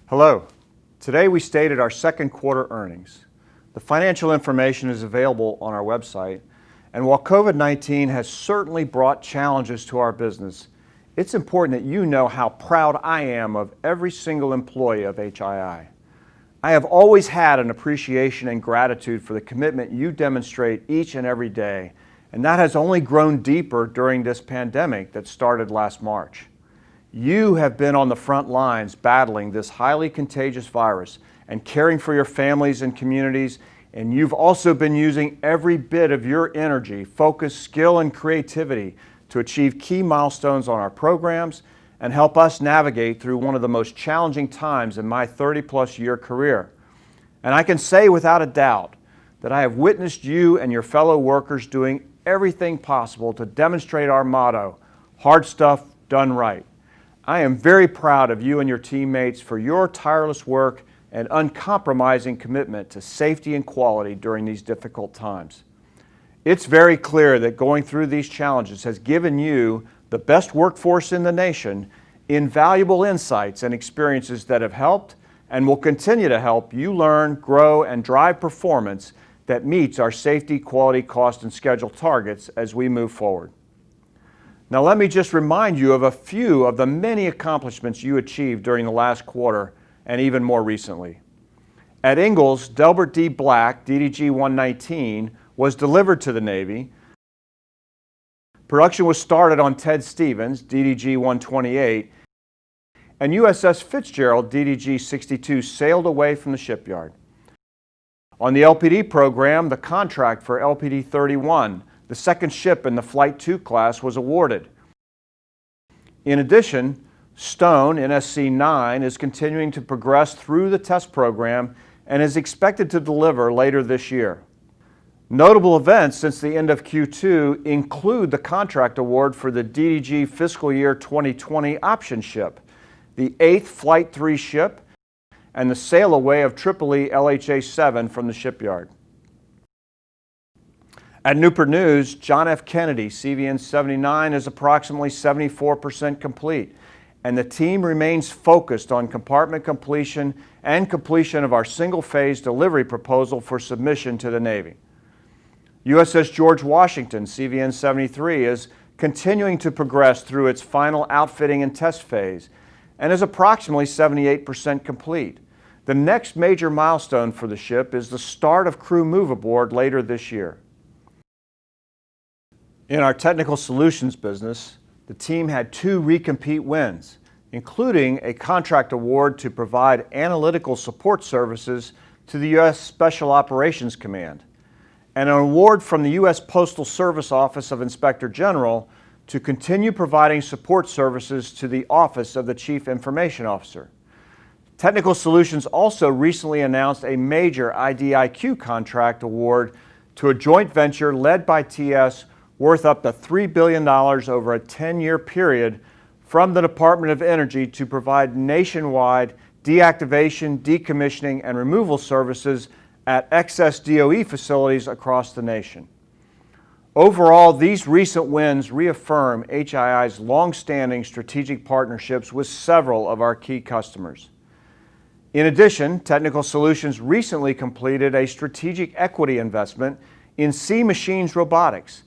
Hello. Today we stated our second quarter earnings. The financial information is available on our website, and while COVID-19 has certainly brought challenges to our business, it's important that you know how proud I am of every single employee of HII. I have always had an appreciation and gratitude for the commitment you demonstrate each and every day, and that has only grown deeper during this pandemic that started last March. You have been on the front lines battling this highly contagious virus and caring for your families and communities, and you've also been using every bit of your energy, focus, skill, and creativity to achieve key milestones on our programs and help us navigate through one of the most challenging times in my 30-plus year career. And I can say without a doubt that I have witnessed you and your fellow workers doing everything possible to demonstrate our motto, hard stuff done right. I am very proud of you and your teammates for your tireless work and uncompromising commitment to safety and quality during these difficult times. It's very clear that going through these challenges has given you, the best workforce in the nation, invaluable insights and experiences that have helped and will continue to help you learn, grow, and drive performance that meets our safety, quality, cost, and schedule targets as we move forward. Now let me just remind you of a few of the many accomplishments you achieved during the last quarter and even more recently. At Ingalls, Delbert D. Black DDG-119 was delivered to the Navy. Production was started on Ted Stevens DDG-128, and USS Fitzgerald DDG-62 sailed away from the shipyard. On the LPD program, the contract for LPD-31, the second ship in the Flight II class, was awarded. In addition, Stone NSC-9 is continuing to progress through the test program and is expected to deliver later this year. Notable events since the end of Q2 include the contract award for the DDG fiscal year 2020 option ship, the 8th Flight III ship, and the sail away of Tripoli LHA-7 from the shipyard. At Newport News, John F. Kennedy CVN-79 is approximately 74% complete, and the team remains focused on compartment completion and completion of our single-phase delivery proposal for submission to the Navy. USS George Washington CVN-73 is continuing to progress through its final outfitting and test phase and is approximately 78% complete. The next major milestone for the ship is the start of crew move aboard later this year. In our technical solutions business, the team had 2 recompete wins, including a contract award to provide analytical support services to the U.S. Special Operations Command, and an award from the U.S. Postal Service Office of Inspector General to continue providing support services to the Office of the Chief Information Officer. Technical Solutions also recently announced a major IDIQ contract award to a joint venture led by TS worth up to $3 billion over a 10-year period from the Department of Energy to provide nationwide deactivation, decommissioning, and removal services at excess DOE facilities across the nation. Overall, these recent wins reaffirm HII's long-standing strategic partnerships with several of our key customers. In addition, Technical Solutions recently completed a strategic equity investment in Sea Machines Robotics,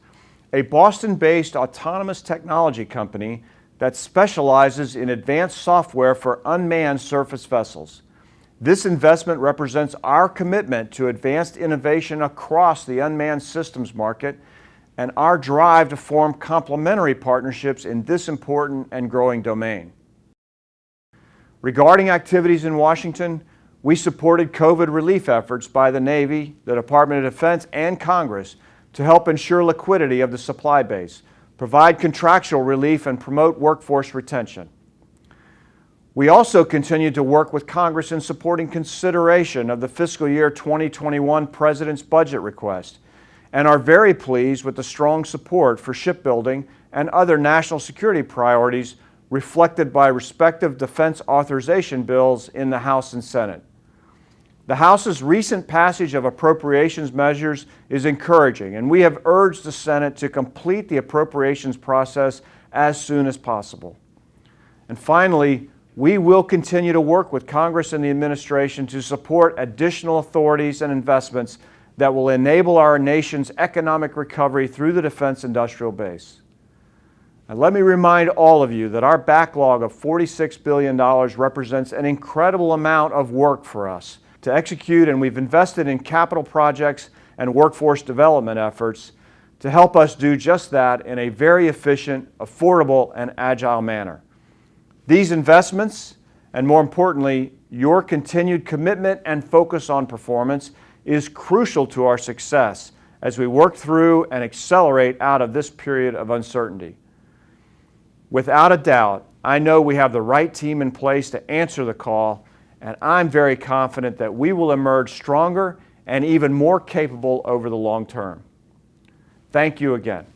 a Boston-based autonomous technology company that specializes in advanced software for unmanned surface vessels. This investment represents our commitment to advanced innovation across the unmanned systems market and our drive to form complementary partnerships in this important and growing domain. Regarding activities in Washington, we supported COVID relief efforts by the Navy, the Department of Defense, and Congress to help ensure liquidity of the supply base, provide contractual relief, and promote workforce retention. We also continued to work with Congress in supporting consideration of the fiscal year 2021 President's budget request, and are very pleased with the strong support for shipbuilding and other national security priorities reflected by respective defense authorization bills in the House and Senate. The House's recent passage of appropriations measures is encouraging, and we have urged the Senate to complete the appropriations process as soon as possible. And finally, We will continue to work with Congress and the administration to support additional authorities and investments that will enable our nation's economic recovery through the defense industrial base. And let me remind all of you that our backlog of $46 billion represents an incredible amount of work for us to execute, and we've invested in capital projects and workforce development efforts to help us do just that in a very efficient, affordable, and agile manner. These investments, and more importantly, your continued commitment and focus on performance, is crucial to our success as we work through and accelerate out of this period of uncertainty. Without a doubt, I know we have the right team in place to answer the call, and I'm very confident that we will emerge stronger and even more capable over the long term. Thank you again.